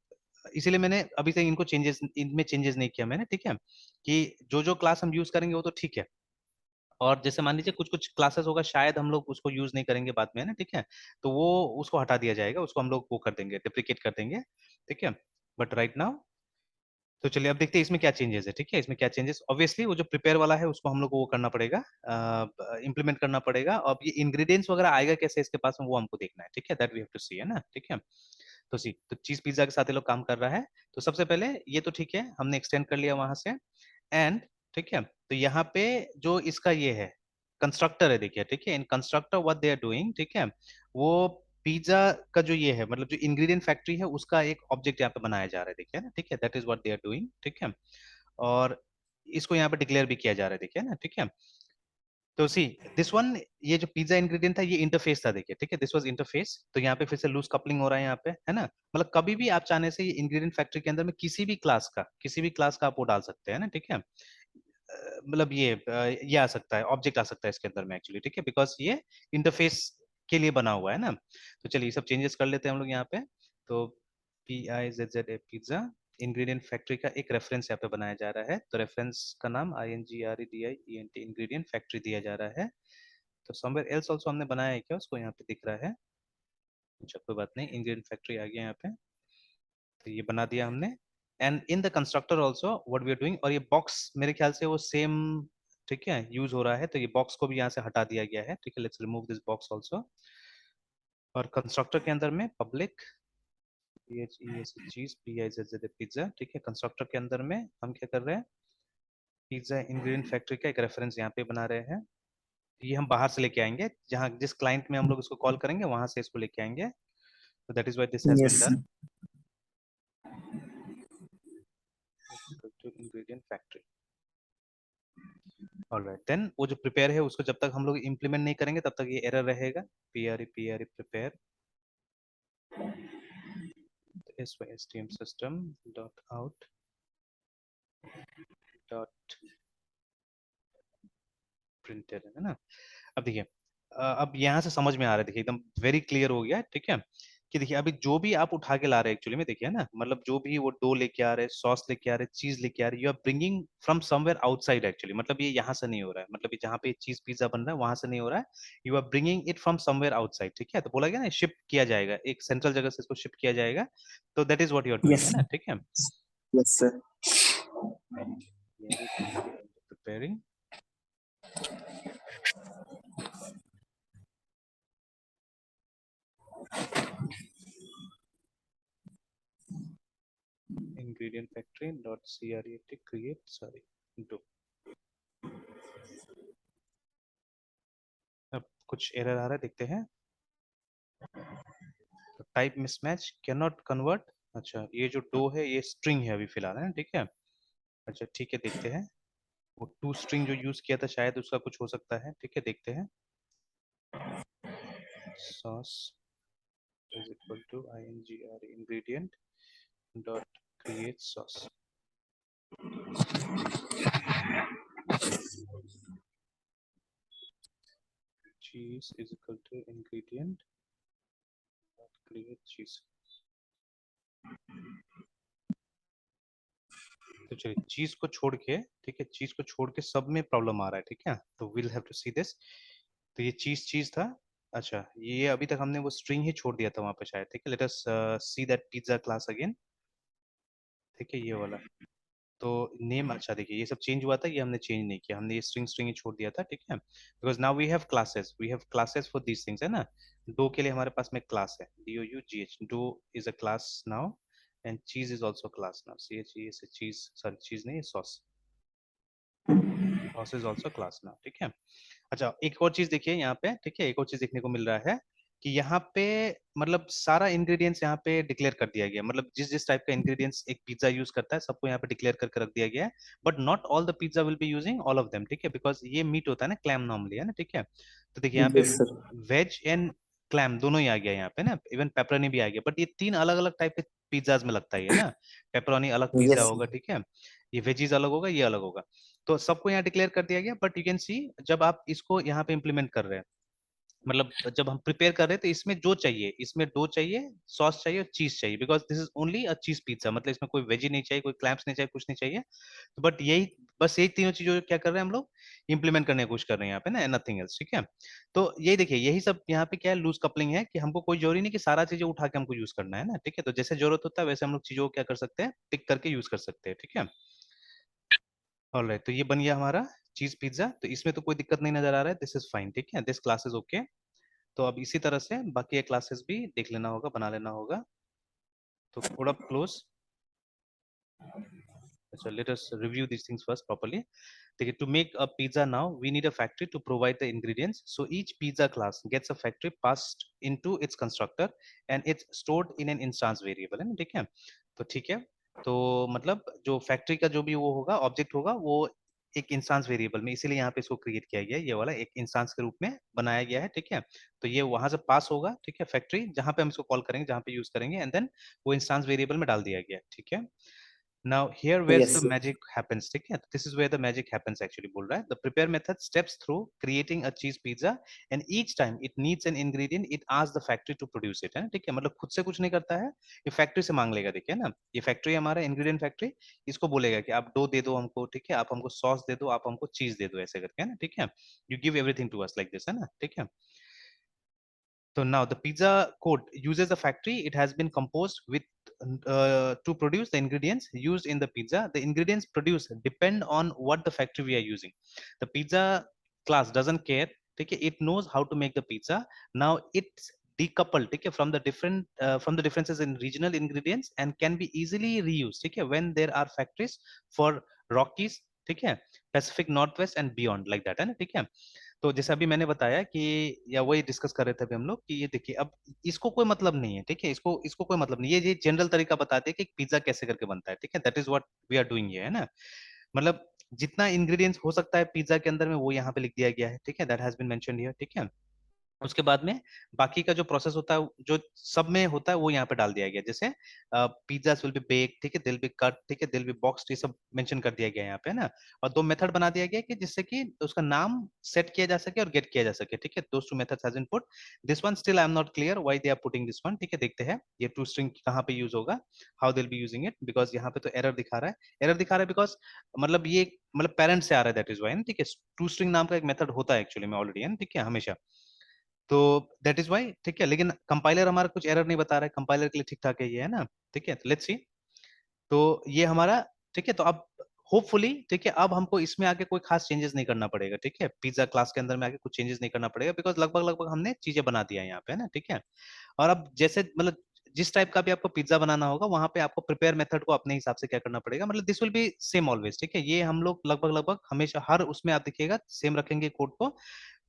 इसीलिए मैंने अभी तक इनको चेंजेस, इनमें चेंजेस नहीं किया मैंने, ठीक है, कि जो जो क्लास हम यूज करेंगे वो तो ठीक है. और जैसे मान लीजिए कुछ कुछ क्लासेस होगा शायद हम लोग उसको यूज नहीं करेंगे बाद में, है ना, ठीक है. तो वो उसको हटा दिया जाएगा, उसको हम लोग वो कर देंगे, डिप्रिकेट कर देंगे, ठीक है. बट राइट नाउ, तो चलिए अब देखते हैं इसमें क्या चेंजेस है, ठीक है. इसमें क्या चेंजेस, ऑब्वियसली वो जो प्रिपेयर वाला है उसको हम लोग को वो करना पड़ेगा, इंप्लीमेंट करना पड़ेगा. अब ये इंग्रेडिएंट्स वगैरह आएगा कैसे इसके पास में, वो हमको देखना है, ठीक है, दैट वी हैव टू सी, है ना, ठीक है. तो सी, तो चीज पिज्जा के साथ ये लोग काम कर रहा है. तो सबसे पहले ये तो ठीक है, हमने एक्सटेंड कर लिया वहां से. एंड ठीक है, तो यहाँ पे जो इसका ये है कंस्ट्रक्टर है, देखिए, ठीक है, in constructor what they are doing, ठीक है, वो पिज्जा का जो ये है मतलब जो इंग्रेडिएंट फैक्ट्री है उसका एक ऑब्जेक्ट यहाँ पे बनाया जा रहा है, देखिए ना, ठीक है, that is what they are doing, ठीक है. और इसको यहाँ पे डिक्लेयर भी किया जा रहा है, देखिए ना, ठीक है। तो सी दिस वन, ये जो पिज्जा इंग्रेडिएंट था ये इंटरफेस था, देखिए, ठीक है, दिस वाज इंटरफेस। तो यहाँ पे फिर से लूज कपलिंग हो रहा है यहाँ पे, है ना। मतलब कभी भी आप चाहने से ये इंग्रेडिएंट फैक्ट्री के अंदर में किसी भी क्लास का आप वो डाल सकते हैं ना, ठीक है। मतलब ये आ सकता है, ऑब्जेक्ट आ सकता है इसके अंदर में एक्चुअली, ठीक है, बिकॉज ये इंटरफेस के लिए बना हुआ है ना। तो चलिए ये सब चेंजेस कर लेते हैं हम लोग यहाँ पे। तो PIZZA पिज्जा इंग्रेडिएंट फैक्ट्री का एक रेफरेंस यहाँ पे बनाया जा रहा है। तो रेफरेंस का नाम INGREDIENT इंग्रेडिएंट फैक्ट्री दिया जा रहा है। तो समवेयर एल्स ऑल्सो हमने बनाया है क्या, उसको यहाँ पे दिख रहा है। अच्छा कोई बात नहीं, इंग्रेडिएंट फैक्ट्री आ गया यहाँ पे। तो ये बना दिया हमने। And in the constructor also what we are doing, और ये बॉक्स मेरे ख्याल से वो सेम, ठीक है, यूज हो रहा है। तो ये बॉक्स को भी यहाँ से हटा दिया गया है, ठीक है। Let's remove this box also. और कंस्ट्रक्टर के अंदर में पब्लिक चीज PIZZA पिज्जा, ठीक है। कंस्ट्रक्टर के अंदर में हम क्या कर रहे हैं, पिज्जा इंग्रेडिएंट फैक्ट्री का एक रेफरेंस यहाँ पे बना रहे हैं। ये हम बाहर से लेके आएंगे, जहाँ जिस क्लाइंट में हम लोग इसको कॉल करेंगे वहां से इसको लेके आएंगे। तो that is why this has been Yes, done. sir. Ingredient factory, alright then. वो जो प्रिपेयर है उसको जब तक हम लोग इम्प्लीमेंट नहीं करेंगे तब तक ये एरर रहेगा। PRE prepare SYSTM system dot out dot printed, है ना। अब देखिए, अब यहाँ से समझ में आ रहा है, देखिए एकदम वेरी क्लियर हो गया, ठीक है। कि देखिए अभी जो भी आप उठा के ला रहे हैं एक्चुअली में, देखिए ना, मतलब जो भी वो डो लेके आ रहे हैं, सॉस लेके आ रहे हैं, चीज लेके आ रहे हैं, you are bringing from somewhere outside actually. मतलब ये यहाँ से नहीं हो रहा है, मतलब ये जहाँ पे चीज पिज्जा बन रहा है वहां से नहीं हो रहा है। You are bringing it from somewhere outside, ठीक है। तो बोला गया ना, शिफ्ट किया जाएगा, एक सेंट्रल जगह से इसको शिफ्ट किया जाएगा। तो that is what you are doing, है Yes, ना, sir. ठीक है। Yes, sir. Preparing ingredient factory dot cret create, sorry, do। अब कुछ एरर आ रहा है, देखते हैं। Type mismatch can not convert. अच्छा ये जो डो है ये स्ट्रिंग है अभी फिलहाल, है ना, ठीक है। अच्छा ठीक है, देखते हैं। वो टू स्ट्रिंग जो यूज किया था शायद उसका कुछ हो सकता है, ठीक है, देखते हैं। Sauce is equal to INGRE ingredient dot create sauce। cheese is equal to ingredient dot create cheese। तो चलिए चीज को छोड़ के, ठीक है, चीज को छोड़ के सब में प्रॉब्लम आ रहा है, ठीक है। तो will have to see this. तो ये चीज चीज था। अच्छा ये अभी तक हमने वो स्ट्रिंग ही छोड़ दिया था वहां पे शायद, ठीक है। Let us see that pizza class again, ठीक है, ये वाला। तो नेम, अच्छा देखिए ये सब चेंज हुआ था, ये हमने चेंज नहीं किया, हमने ये स्ट्रिंग स्ट्रिंग ही छोड़ दिया था, ठीक है। Because now we have classes for these things, है ना। डो के लिए हमारे पास में क्लास है, DOUGH, dough is a class now. And cheese is also class now, CHES, cheese, sorry cheese नहीं, sauce, sauce is also class now, ठीक है। अच्छा एक और चीज देखिए यहाँ पे, ठीक है, एक और चीज देखने को मिल रहा है कि यहाँ पे मतलब सारा इंग्रेडिएंट्स यहाँ पे डिक्लेयर कर दिया गया, मतलब जिस जिस टाइप का इंग्रेडिएंट्स एक पिज्जा यूज करता है सबको यहाँ पे डिक्लेयर करके रख दिया गया है। But not all the pizza will be using all of them, ठीक है, बिकॉज ये मीट होता है ना, क्लैम नॉर्मली, है ना, ठीक है। तो देखिए यहाँ पे Yes, sir. Veg and clam दोनों ही आ गया यहाँ पे ना, इवन पेपरोनी भी आ गया। बट ये तीन अलग अलग टाइप के पिज्जाज में लगता है ये ना। पेपरोनी अलग पिज्जा Yes, sir. होगा, ठीक है, ये वेजीज अलग होगा, ये अलग होगा। तो सबको यहाँ डिक्लेयर कर दिया गया। बट यू कैन सी जब आप इसको यहाँ पे इम्प्लीमेंट कर रहे हैं, मतलब जब हम प्रिपेयर कर रहे हैं, तो इसमें जो चाहिए, इसमें डो चाहिए, सॉस चाहिए और चीज चाहिए, बिकॉज दिस इज ओनली अ चीज पिज्जा। मतलब इसमें कोई वेजी नहीं चाहिए, कोई क्लैम्स नहीं चाहिए, कुछ नहीं चाहिए। तो बट यही, बस यही तीनों चीजों को क्या कर रहे हैं हम लोग, इंप्लीमेंट करने की कोशिश कर रहे हैं यहाँ पे ना, नथिंग एल्स, ठीक है। तो यही देखिए, यही सब यहाँ पे क्या है, लूज कपलिंग है, कि हमको कोई जरूरी नहीं कि सारा चीजें उठा के हमको यूज करना है ना, ठीक है। तो जैसे जरूरत होता है वैसे हम लोग चीजों को क्या कर सकते हैं, पिक करके यूज कर सकते हैं, ठीक है। ऑलराइट, तो ये बन गया हमारा चीज पिज्जा। तो इसमें तो कोई दिक्कत नहीं नजर आ रहा है, दिस इज फाइन, ठीक है, दिस क्लास इज ओके। तो अब इसी तरह से बाकी क्लासेस भी देख लेना होगा, बना लेना होगा। तो कोड अप क्लोज। अच्छा let us review these things first properly। देखिए, to make a pizza now we need a factory to provide the ingredients, so each pizza class gets a factory passed into its constructor and it's stored in an instance variable, है ना, ठीक है। तो ठीक है, तो मतलब जो फैक्ट्री का जो भी वो होगा ऑब्जेक्ट होगा वो एक इंस्टेंस वेरिएबल में, इसीलिए यहाँ पे इसको क्रिएट किया गया है, ये वाला एक इंस्टेंस के रूप में बनाया गया है, ठीक है। तो ये वहां से पास होगा, ठीक है, फैक्ट्री जहां पे हम इसको कॉल करेंगे, जहां पे यूज करेंगे, एंड देन वो इंस्टेंस वेरिएबल में डाल दिया गया, ठीक है। Now here where's the Yes, sir. magic happens, ठीक है। This is where the magic happens actually बोल रहा है। The prepare method steps through creating a cheese pizza and each time it needs an ingredient it asks the factory to produce it, है ना, ठीक है। मतलब खुद से कुछ नहीं करता है, ये फैक्ट्री से मांग लेगा, देखिए ना, ये फैक्ट्री हमारा इंग्रेडिएंट फैक्ट्री, इसको बोलेगा कि आप डो दे दो हमको, ठीक है, आप हमको सॉस दे दो, आप हमको चीज दे दो, ऐसे करके, है ना, ठीक है। You give everything to us like this, है ना, ठीक है। So now the pizza code uses a factory. It has been composed with to produce the ingredients used in the pizza. The ingredients produced depend on what the factory we are using. The pizza class doesn't care. Okay, it knows how to make the pizza. Now it's decoupled, okay, from the differences in regional ingredients and can be easily reused, okay, when there are factories for Rockies, okay, Pacific Northwest and beyond like that, है ना, ठीक है। तो जैसे अभी मैंने बताया कि, या वही डिस्कस कर रहे थे अभी हम लोग कि ये देखिए अब इसको कोई मतलब नहीं है, ठीक है, इसको इसको कोई मतलब नहीं, ये जनरल तरीका बताते हैं कि पिज्जा कैसे करके बनता है, ठीक है। That is what we are doing, है ना। मतलब जितना इंग्रेडिएंट्स हो सकता है पिज्जा के अंदर में वो यहाँ पे लिख दिया गया है, ठीक है, that has been mentioned here, ठीक है। उसके बाद में बाकी का जो प्रोसेस होता है, जो सब में होता है, वो यहाँ पे डाल दिया गया, जैसे पिज्जा विल बी बेक, ठीक है, दिल बी कट, ठीक है, दिल बी बॉक्स्ड, ये सब मेंशन कर दिया गया है यहाँ पे, है ना। और दो मेथड बना दिया गया कि जिससे कि उसका नाम सेट किया जा सके और गेट किया जा सके, ठीक है। Those two methods has been put. This one still I am not clear why they are putting this one, ठीक है, देखते हैं ये टू स्ट्रिंग कहाँ पे यूज होगा, how they will be using it, because यहाँ पे तो एरर दिखा रहा है, एरर दिखा रहा है बिकॉज मतलब ये मतलब पेरेंट से आ रहा है, दैट इज वाई, ठीक है। टू स्ट्रिंग नाम का एक मेथड होता है एक्चुअली में ऑलरेडी, है ना, ठीक है, हमेशा। तो दैट इज वाई, ठीक है, लेकिन कंपाइलर हमारा कुछ एरर नहीं बता रहा है, कंपाइलर के लिए ठीक ठाक है ये, है ना, ठीक है। तो लेट्स सी, तो ये हमारा, ठीक है, तो अब होपफुली, ठीक है, अब हमको इसमें आके कोई खास चेंजेस नहीं करना पड़ेगा, ठीक है, पिज्जा क्लास के अंदर में आके कुछ चेंजेस नहीं करना पड़ेगा, बिकॉज लगभग लगभग हमने चीजें बना दिया है यहाँ पे, है ना, ठीक है। और अब जैसे मतलब जिस टाइप का भी आपको पिज्जा बनाना होगा वहां पे आपको प्रिपेयर मेथड को अपने हिसाब से क्या करना पड़ेगा, मतलब this will B same always, ठीक है, ये हम लोग लगभग लगभग हमेशा हर उसमें आप देखिएगा सेम रखेंगे कोड को।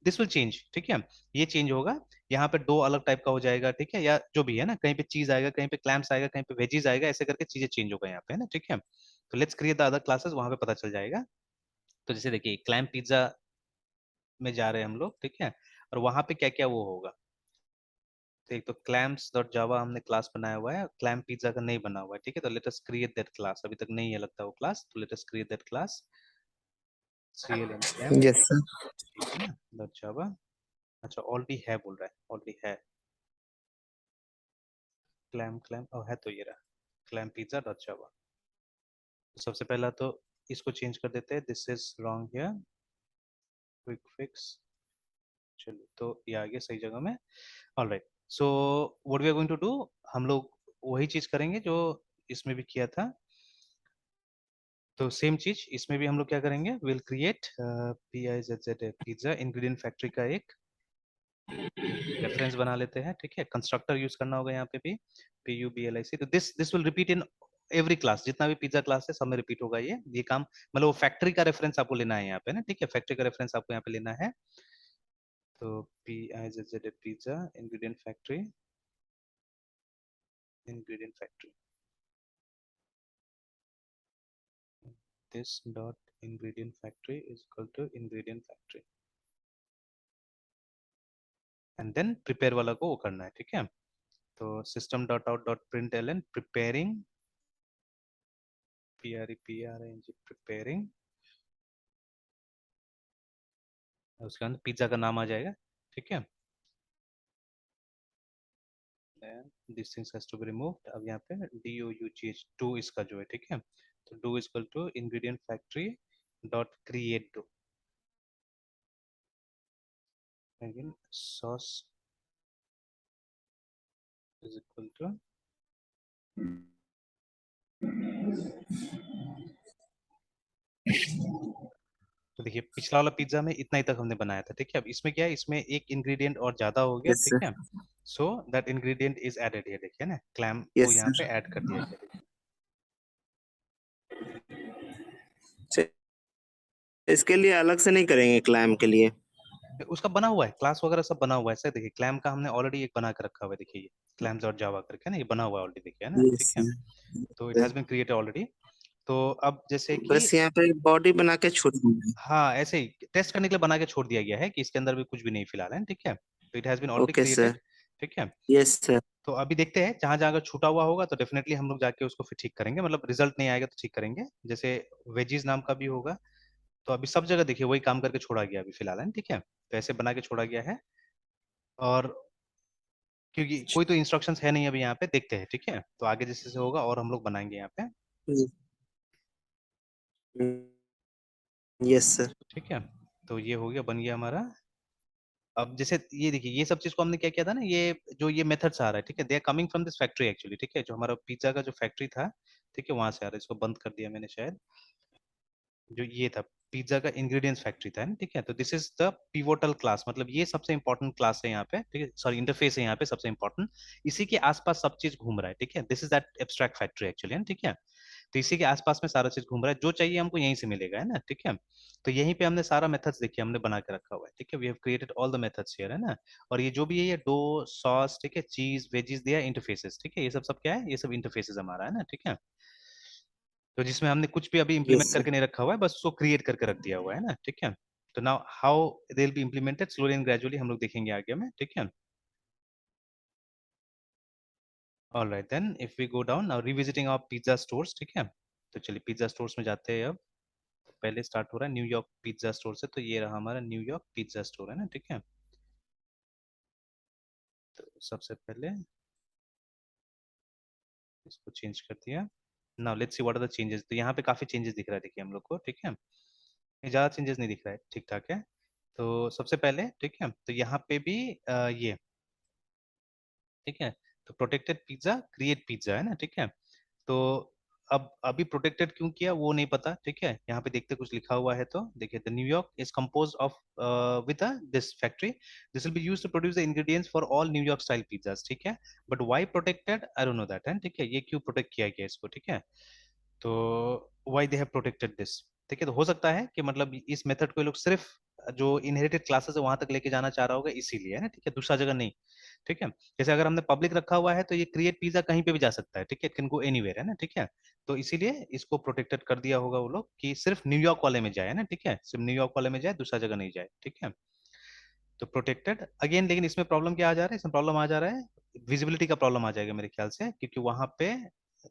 दिस विल चेंज, ठीक है, ये चेंज होगा, यहाँ पे दो अलग टाइप का हो जाएगा, ठीक है, या जो भी है ना, कहीं पे चीज आएगा, कहीं पे क्लैम्स आएगा, कहीं पे वेजीज आएगा, ऐसे करके चीजें चेंज होगा यहाँ पे, है ना, ठीक है। तो let's create the other classes, वहां पे पता चल जाएगा। तो जैसे देखिए क्लैम पिज्जा में जा रहे हैं हम लोग, ठीक है, और वहां पे क्या क्या वो होगा। तो एक तो क्लैम्स डॉट जावा हमने क्लास बनाया हुआ है, क्लैम पिज्जा का नहीं बना हुआ है, ठीक है। तो let us create that class, अभी तक नहीं है लगता वो क्लास, तो let us create that class, clm clam, Yes, sir. ठीक है ना, डॉट जावा। अच्छा ऑलरेडी है बोल रहा है, ऑलरेडी है क्लैम क्लैम, है तो ये रहा, क्लैम पिज्जा डॉट जावा। तो सबसे पहला तो इसको चेंज कर देते हैं, this is wrong here, quick fix, चलिए तो ये आ गया सही जगह में। Alright, so what we are going to do, हम लोग वही चीज करेंगे जो इसमें भी किया था। तो सेम चीज इसमें भी हम लोग क्या करेंगे, will create PIZZ pizza ingredient factory का एक रेफरेंस बना लेते हैं, ठीक है। कंस्ट्रक्टर यूज करना होगा यहाँ पे भी, PUBLIC। तो this will repeat in every class, जितना भी पिज्जा क्लास है सब में रिपीट होगा ये काम, मतलब वो फैक्ट्री का रेफरेंस आपको लेना है यहाँ पे ना, ठीक है, फैक्ट्री का रेफरेंस आपको यहाँ पे लेना है। तो PIZZ pizza ingredient factory this dot ingredient factory is equal to ingredient factory and then prepare वाला को वो करना है, ठीक है। तो system dot out dot println preparing, preparing, उसके अंदर पिज्जा का नाम आ जाएगा, ठीक है। then this things has to be removed, अब यहाँ पे DOUGH2 इसका जो है, ठीक है। तो do is equal to ingredient factory dot create do, again sauce is equal to, तो देखिए पिछला वाला पिज्जा में इतना ही तक हमने बनाया था, ठीक है। अब इसमें क्या है, इसमें एक इंग्रेडिएंट और ज्यादा हो गया, Yes, ठीक sir. है। So that ingredient is added here, देखिए ना, क्लैम को Yes, यहाँ sir. पे ऐड कर दिया गया, देखिए। So, इसके लिए अलग से नहीं करेंगे क्लैम के लिए? उसका बना हुआ है, क्लास वगैरह सब बना हुआ है। ऐसे देखिए क्लैम का हमने ऑलरेडी एक बना के रखा हुआ है, देखिए ये क्लैम्स और जावा करके ना, ये बना हुआ है ऑलरेडी, देखिए है ना, यस ठीक है। सर। तो it has been created already. तो अब जैसे कि बस यहाँ पे बॉडी बना के छोड़ दूंगा। हाँ, ऐसे ही टेस्ट करने के लिए बना के छोड़ दिया गया है कि इसके अंदर भी कुछ भी नहीं फिलहाल है, ठीक है। तो it has been already okay sir. Created, ठीक है। Yes sir. तो अभी देखते हैं, जहां जहां अगर छूटा हुआ होगा तो डेफिनेटली हम लोग जाके उसको फिर ठीक करेंगे, मतलब रिजल्ट नहीं आएगा तो ठीक करेंगे। जैसे वेजीज नाम का भी होगा, तो अभी सब जगह देखिए वही काम करके छोड़ा गया अभी फिलहाल है, ठीक है। तो ऐसे बना के छोड़ा गया है, और क्योंकि कोई तो इंस्ट्रक्शंस है नहीं अभी यहाँ पे, देखते हैं, ठीक है। तो आगे जैसे से होगा और हम लोग बनाएंगे यहाँ पे, यस सर। ठीक है। तो ये हो गया, बन गया हमारा। अब जैसे ये देखिए, ये सब चीज को हमने क्या किया था ना, ये जो ये मेथड्स आ रहा है, ठीक है, they are coming from this factory actually, ठीक है, जो हमारा पिज्जा का जो फैक्ट्री था, ठीक है, वहां से आ रहा है। इसको बंद कर दिया मैंने शायद, जो ये था पिज्जा का इंग्रेडिएंट्स फैक्ट्री था ना, ठीक है। तो this is the pivotal class, मतलब ये सबसे इंपॉर्टेंट क्लास है यहाँ पे, ठीक है, सॉरी इंटरफेस है यहाँ पे सबसे इंपॉर्टेंट। इसी के आसपास सब चीज घूम रहा है, ठीक है। This is that abstract factory actually, ठीक है। तो इसी के आसपास में सारा चीज घूम रहा है, जो चाहिए हमको यहीं से मिलेगा, है ना, ठीक है। तो यहीं पे हमने सारा मेथड्स देखिए हमने बना के रखा हुआ है, ठीक है। We have created all the methods here, है ना। और ये जो भी है, ये डो, सॉस, ठीक है, चीज, वेजीज दिया, इंटरफेसेस, ठीक है, ये सब सब क्या है, ये सब इंटरफेसेस हमारा है ना, ठीक है। तो जिसमें हमने कुछ भी अभी यस इंप्लीमेंट सर। करके नहीं रखा हुआ है, बस उसको क्रिएट करके रख दिया हुआ है ना, ठीक है। तो now how they will be implemented slowly and gradually, हम लोग देखेंगे आगे में, ठीक है। All right then, if we go down now revisiting our pizza stores, ठीक है। तो चलिए पिज्जा स्टोर्स में जाते हैं अब। तो पहले स्टार्ट हो रहा है न्यूयॉर्क पिज्जा स्टोर से, तो ये रहा हमारा न्यूयॉर्क पिज्जा स्टोर, है ना, ठीक है। तो सबसे पहले इसको चेंज कर दिया। Now let's see what are the changes. तो यहाँ पे काफी चेंजेस दिख रहा है, देखिए हम लोग को, ठीक है। ये ज्यादा चेंजेस नहीं दिख रहा है, ठीक ठाक है। तो सबसे पहले, ठीक है, तो यहाँ पे भी ये, ठीक है। तो प्रोटेक्टेड पिज्जा क्रिएट पिज्जा, है ना, ठीक है। तो अब अभी प्रोटेक्टेड क्यों किया वो नहीं पता, ठीक है। यहाँ पे देखते कुछ लिखा हुआ है, तो देखिए the New York is compose of with this factory, this will be used to produce the ingredients for all New York style pizzas, ठीक है। But why protected, I don't know that, है, ठीक है। ये क्यों प्रोटेक्ट किया गया इसको, ठीक है। तो why they have protected this, ठीक है। तो हो सकता है कि मतलब इस मेथड को ये लोग सिर्फ जो इनहेरिटेड क्लासेस है वहां तक लेके जाना चाह रहा होगा, इसीलिए, है ना, ठीक है, दूसरा जगह नहीं, ठीक है। जैसे अगर हमने पब्लिक रखा हुआ है तो ये क्रिएट पिज्जा कहीं पे भी जा सकता है, ठीक है, इट कैन गो एनीवेयर, है ना, ठीक है। तो इसीलिए इसको प्रोटेक्टेड कर दिया होगा वो लोग कि सिर्फ न्यूयॉर्क वाले में जाए, है ना, ठीक है, सिर्फ न्यूयॉर्क वाले में जाए, दूसरा जगह नहीं जाए, ठीक है। तो प्रोटेक्टेड अगेन, लेकिन इसमें प्रॉब्लम क्या आ जा रहा है, इसमें प्रॉब्लम आ जा रहा है विजिबिलिटी का प्रॉब्लम आ जाएगा मेरे ख्याल से, क्योंकि वहां पे,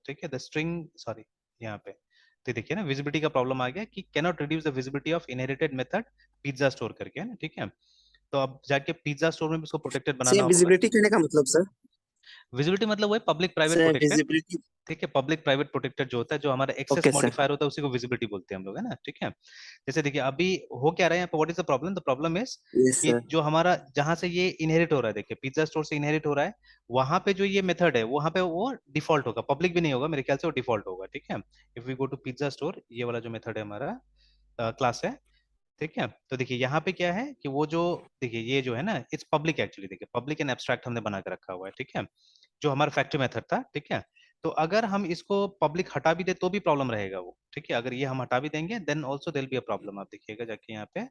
ठीक है, द स्ट्रिंग, सॉरी, यहाँ पे तो देखिए ना विजिबिलिटी का प्रॉब्लम आ गया कि cannot reduce the visibility of inherited method pizza store करके, है ना, ठीक है। तो अब जाके पिज्जा स्टोर में भी उसको प्रोटेक्टेड बनाना सर होगा। विजिबिलिटी कहने का मतलब सर? विजिबिलिटी मतलब वही public private sir protected, visibility. ठीक है। पब्लिक प्राइवेट प्रोटेक्टेड जो होता है, जो हमारा एक्सेस ओके सर। मॉडिफायर होता है, उसी को विजिबिलिटी बोलते हैं हम लोग, है ना, ठीक है। जैसे देखिए अभी हो क्या रहा है यहाँ पे, what is the problem is yes कि सर। जो हमारा जहां से ये इनहेरिट हो रहा है, देखिए पिज्जा स्टोर से इनहेरिट हो रहा है, वहां पे जो ये मेथड है वहां पे वो डिफॉल्ट होगा, पब्लिक भी नहीं होगा मेरे ख्याल से, वो डिफॉल्ट होगा, ठीक है। If we go to pizza store, ये वाला जो मेथड है हमारा क्लास है, ठीक है। तो देखिए यहाँ पे क्या है कि वो जो, देखिए ये जो है ना, इट्स पब्लिक एक्चुअली, देखिए पब्लिक एंड एब्स्ट्रैक्ट हमने बना के रखा हुआ है, ठीक है, जो हमारा फैक्ट्री मेथड था, ठीक है। तो अगर हम इसको पब्लिक हटा भी दे तो भी प्रॉब्लम रहेगा वो, ठीक है। अगर ये हम हटा भी देंगे then also there be a problem, आप देखिएगा जाके यहाँ पे,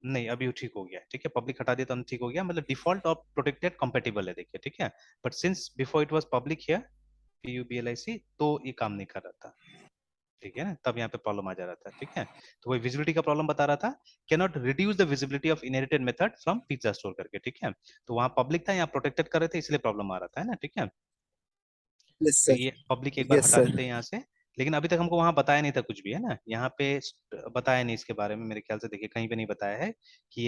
नहीं अभी वो ठीक हो गया, ठीक है, पब्लिक हटा दिया तो हम ठीक हो गया, मतलब डिफॉल्ट और प्रोटेक्टेड कंपेटिबल है, देखिए, ठीक है। But since before it was public here, PUBLIC, तो ये काम नहीं कर रहा था, ठीक है ना, तब यहाँ पे प्रॉब्लम आ जा रहा था, ठीक है। तो वही विजिबिलिटी का प्रॉब्लम बता रहा था, can not reduce the visibility of inherited method from pizza store करके, ठीक है। तो वहां पब्लिक था, यहाँ प्रोटेक्टेड कर रहे थे, इसलिए प्रॉब्लम आ रहा था, है ना, ठीक है। यस तो सर। ये पब्लिक एक बार यस हटा सर। देते हैं यहाँ से, लेकिन अभी तक हमको वहां बताया नहीं था कुछ भी, है ना, यहाँ पे बताया नहीं इसके बारे में मेरे ख्याल से, देखिए कहीं पे नहीं बताया है कि